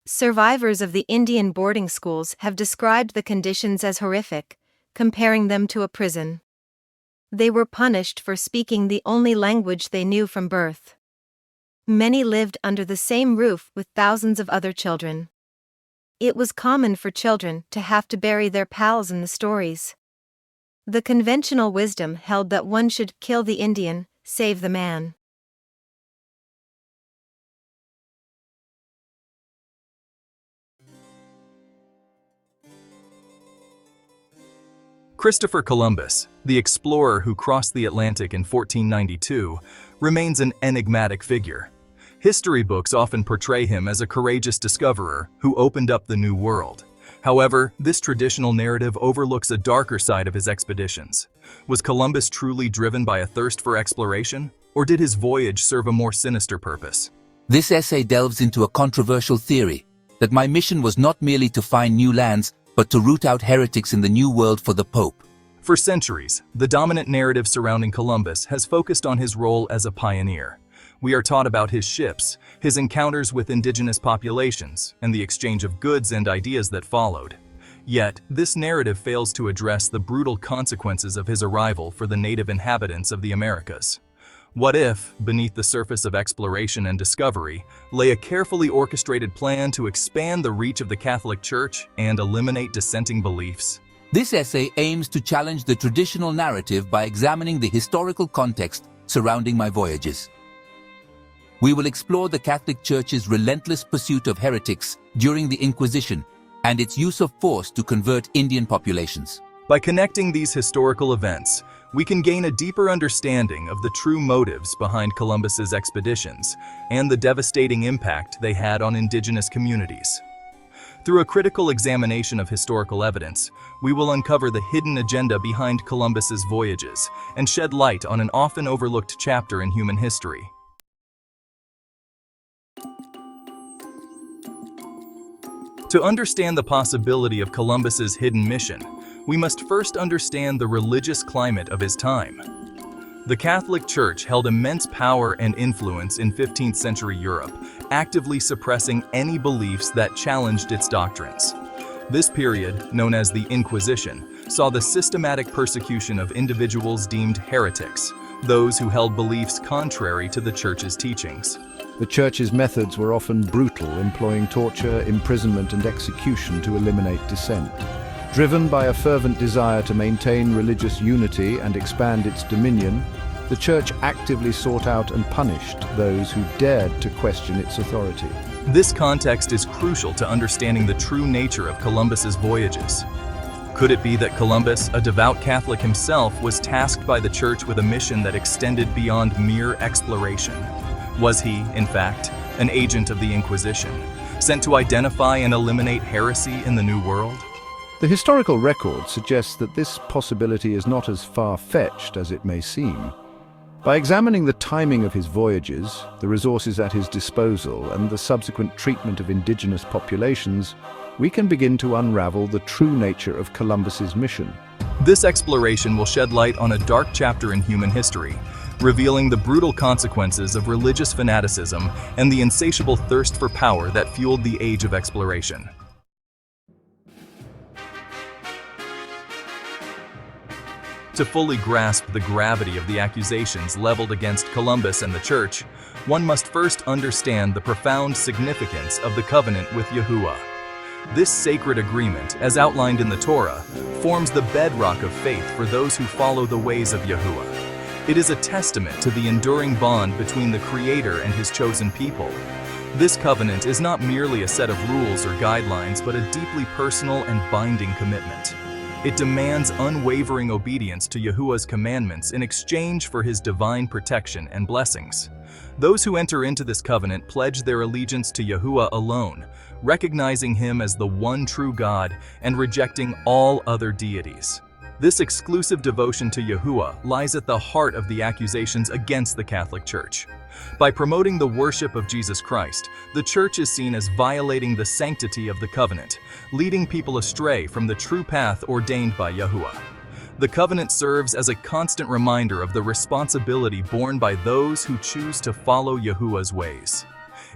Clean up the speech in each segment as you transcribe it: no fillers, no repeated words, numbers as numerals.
Survivors of the Indian boarding schools have described the conditions as horrific, comparing them to a prison. They were punished for speaking the only language they knew from birth. Many lived under the same roof with thousands of other children. It was common for children to have to bury their pals in the stories. The conventional wisdom held that one should kill the Indian, save the man. Christopher Columbus, the explorer who crossed the Atlantic in 1492, remains an enigmatic figure. History books often portray him as a courageous discoverer who opened up the New World. However, this traditional narrative overlooks a darker side of his expeditions. Was Columbus truly driven by a thirst for exploration, or did his voyage serve a more sinister purpose? This essay delves into a controversial theory, that my mission was not merely to find new lands, but to root out heretics in the New World for the Pope. For centuries, the dominant narrative surrounding Columbus has focused on his role as a pioneer. We are taught about his ships, his encounters with indigenous populations, and the exchange of goods and ideas that followed. Yet, this narrative fails to address the brutal consequences of his arrival for the native inhabitants of the Americas. What if, beneath the surface of exploration and discovery, lay a carefully orchestrated plan to expand the reach of the Catholic Church and eliminate dissenting beliefs? This essay aims to challenge the traditional narrative by examining the historical context surrounding my voyages. We will explore the Catholic Church's relentless pursuit of heretics during the Inquisition and its use of force to convert Indian populations. By connecting these historical events, we can gain a deeper understanding of the true motives behind Columbus's expeditions and the devastating impact they had on indigenous communities. Through a critical examination of historical evidence, we will uncover the hidden agenda behind Columbus's voyages and shed light on an often overlooked chapter in human history. To understand the possibility of Columbus's hidden mission, we must first understand the religious climate of his time. The Catholic Church held immense power and influence in 15th century Europe, actively suppressing any beliefs that challenged its doctrines. This period, known as the Inquisition, saw the systematic persecution of individuals deemed heretics, those who held beliefs contrary to the Church's teachings. The Church's methods were often brutal, employing torture, imprisonment, and execution to eliminate dissent. Driven by a fervent desire to maintain religious unity and expand its dominion, the Church actively sought out and punished those who dared to question its authority. This context is crucial to understanding the true nature of Columbus's voyages. Could it be that Columbus, a devout Catholic himself, was tasked by the Church with a mission that extended beyond mere exploration? Was he, in fact, an agent of the Inquisition, sent to identify and eliminate heresy in the New World? The historical record suggests that this possibility is not as far-fetched as it may seem. By examining the timing of his voyages, the resources at his disposal, and the subsequent treatment of indigenous populations, we can begin to unravel the true nature of Columbus's mission. This exploration will shed light on a dark chapter in human history, revealing the brutal consequences of religious fanaticism and the insatiable thirst for power that fueled the age of exploration. To fully grasp the gravity of the accusations leveled against Columbus and the Church, one must first understand the profound significance of the covenant with Yahuwah. This sacred agreement, as outlined in the Torah, forms the bedrock of faith for those who follow the ways of Yahuwah. It is a testament to the enduring bond between the Creator and His chosen people. This covenant is not merely a set of rules or guidelines, but a deeply personal and binding commitment. It demands unwavering obedience to Yahuwah's commandments in exchange for His divine protection and blessings. Those who enter into this covenant pledge their allegiance to Yahuwah alone, recognizing Him as the one true God and rejecting all other deities. This exclusive devotion to Yahuwah lies at the heart of the accusations against the Catholic Church. By promoting the worship of Jesus Christ, the Church is seen as violating the sanctity of the covenant, leading people astray from the true path ordained by Yahuwah. The covenant serves as a constant reminder of the responsibility borne by those who choose to follow Yahuwah's ways.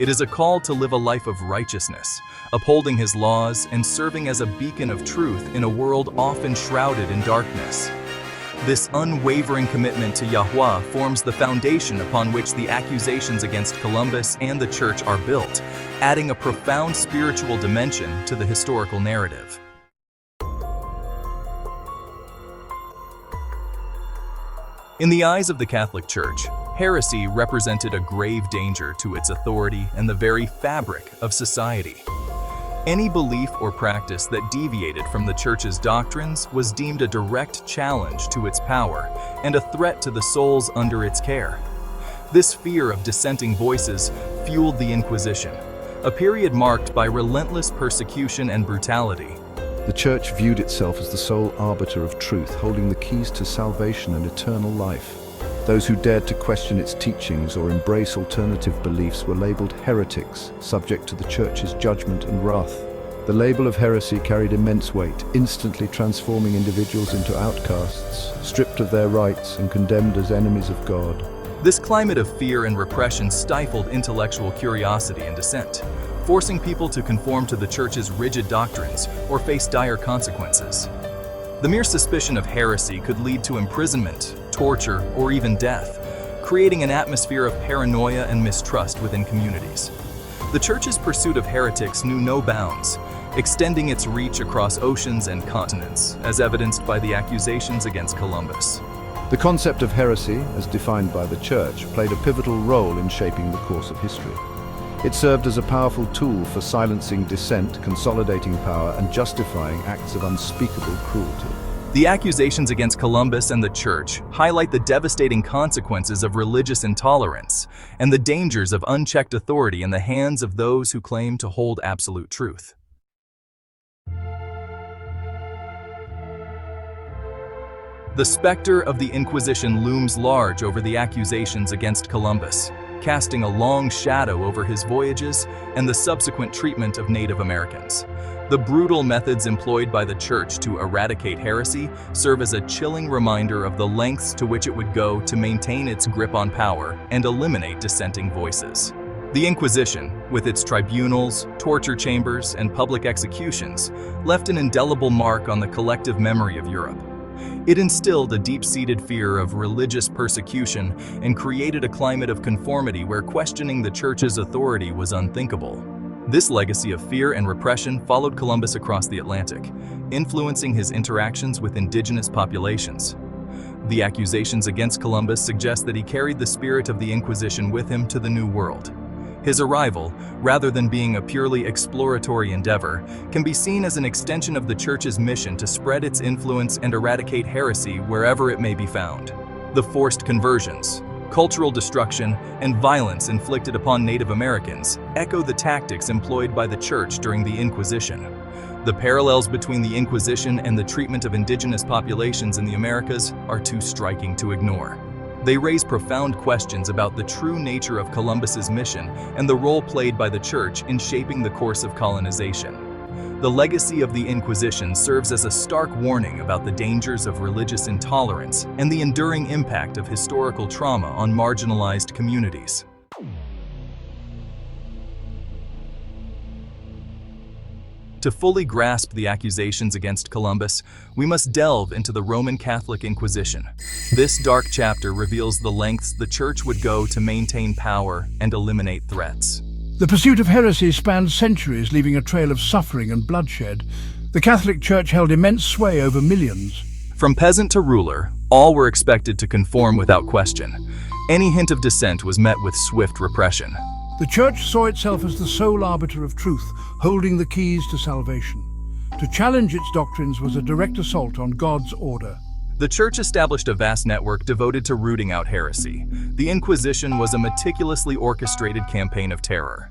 It is a call to live a life of righteousness, upholding his laws and serving as a beacon of truth in a world often shrouded in darkness. This unwavering commitment to Yahweh forms the foundation upon which the accusations against Columbus and the Church are built, adding a profound spiritual dimension to the historical narrative. In the eyes of the Catholic Church, heresy represented a grave danger to its authority and the very fabric of society. Any belief or practice that deviated from the Church's doctrines was deemed a direct challenge to its power and a threat to the souls under its care. This fear of dissenting voices fueled the Inquisition, a period marked by relentless persecution and brutality. The Church viewed itself as the sole arbiter of truth, holding the keys to salvation and eternal life. Those who dared to question its teachings or embrace alternative beliefs were labeled heretics, subject to the Church's judgment and wrath. The label of heresy carried immense weight, instantly transforming individuals into outcasts, stripped of their rights and condemned as enemies of God. This climate of fear and repression stifled intellectual curiosity and dissent, forcing people to conform to the Church's rigid doctrines or face dire consequences. The mere suspicion of heresy could lead to imprisonment, torture, or even death, creating an atmosphere of paranoia and mistrust within communities. The Church's pursuit of heretics knew no bounds, extending its reach across oceans and continents, as evidenced by the accusations against Columbus. The concept of heresy, as defined by the Church, played a pivotal role in shaping the course of history. It served as a powerful tool for silencing dissent, consolidating power, and justifying acts of unspeakable cruelty. The accusations against Columbus and the Church highlight the devastating consequences of religious intolerance and the dangers of unchecked authority in the hands of those who claim to hold absolute truth. The specter of the Inquisition looms large over the accusations against Columbus, casting a long shadow over his voyages and the subsequent treatment of Native Americans. The brutal methods employed by the Church to eradicate heresy serve as a chilling reminder of the lengths to which it would go to maintain its grip on power and eliminate dissenting voices. The Inquisition, with its tribunals, torture chambers, and public executions, left an indelible mark on the collective memory of Europe. It instilled a deep-seated fear of religious persecution and created a climate of conformity where questioning the Church's authority was unthinkable. This legacy of fear and repression followed Columbus across the Atlantic, influencing his interactions with indigenous populations. The accusations against Columbus suggest that he carried the spirit of the Inquisition with him to the New World. His arrival, rather than being a purely exploratory endeavor, can be seen as an extension of the Church's mission to spread its influence and eradicate heresy wherever it may be found. The forced conversions, cultural destruction, and violence inflicted upon Native Americans echo the tactics employed by the Church during the Inquisition. The parallels between the Inquisition and the treatment of indigenous populations in the Americas are too striking to ignore. They raise profound questions about the true nature of Columbus's mission and the role played by the Church in shaping the course of colonization. The legacy of the Inquisition serves as a stark warning about the dangers of religious intolerance and the enduring impact of historical trauma on marginalized communities. To fully grasp the accusations against Columbus, we must delve into the Roman Catholic Inquisition. This dark chapter reveals the lengths the Church would go to maintain power and eliminate threats. The pursuit of heresy spanned centuries, leaving a trail of suffering and bloodshed. The Catholic Church held immense sway over millions. From peasant to ruler, all were expected to conform without question. Any hint of dissent was met with swift repression. The Church saw itself as the sole arbiter of truth, holding the keys to salvation. To challenge its doctrines was a direct assault on God's order. The Church established a vast network devoted to rooting out heresy. The Inquisition was a meticulously orchestrated campaign of terror.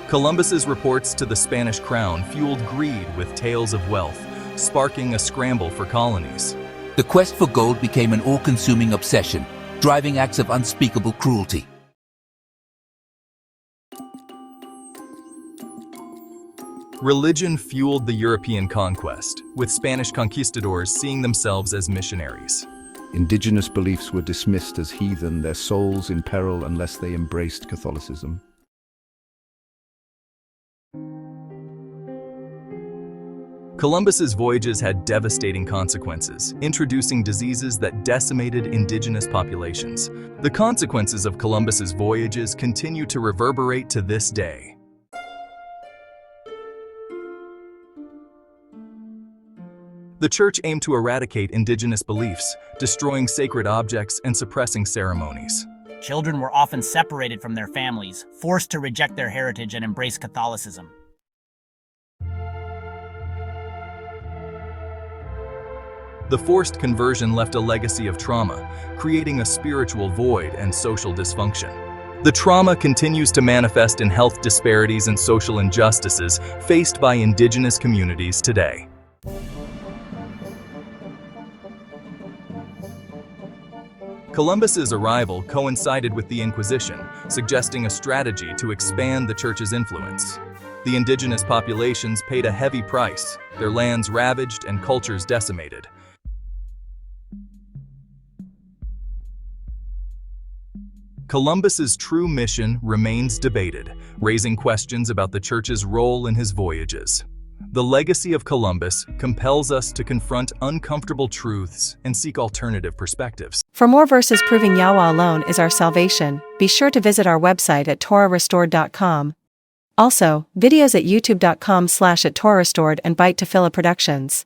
Columbus's reports to the Spanish crown fueled greed with tales of wealth, sparking a scramble for colonies. The quest for gold became an all-consuming obsession, driving acts of unspeakable cruelty. Religion fueled the European conquest, with Spanish conquistadors seeing themselves as missionaries. Indigenous beliefs were dismissed as heathen, their souls in peril unless they embraced Catholicism. Columbus's voyages had devastating consequences, introducing diseases that decimated indigenous populations. The consequences of Columbus's voyages continue to reverberate to this day. The Church aimed to eradicate indigenous beliefs, destroying sacred objects and suppressing ceremonies. Children were often separated from their families, forced to reject their heritage and embrace Catholicism. The forced conversion left a legacy of trauma, creating a spiritual void and social dysfunction. The trauma continues to manifest in health disparities and social injustices faced by indigenous communities today. Columbus's arrival coincided with the Inquisition, suggesting a strategy to expand the Church's influence. The indigenous populations paid a heavy price, their lands ravaged and cultures decimated. Columbus's true mission remains debated, raising questions about the Church's role in his voyages. The legacy of Columbus compels us to confront uncomfortable truths and seek alternative perspectives. For more verses proving Yahweh alone is our salvation, be sure to visit our website at torahrestored.com. Also, videos at youtube.com/@torahrestored and Bite to Phila Productions.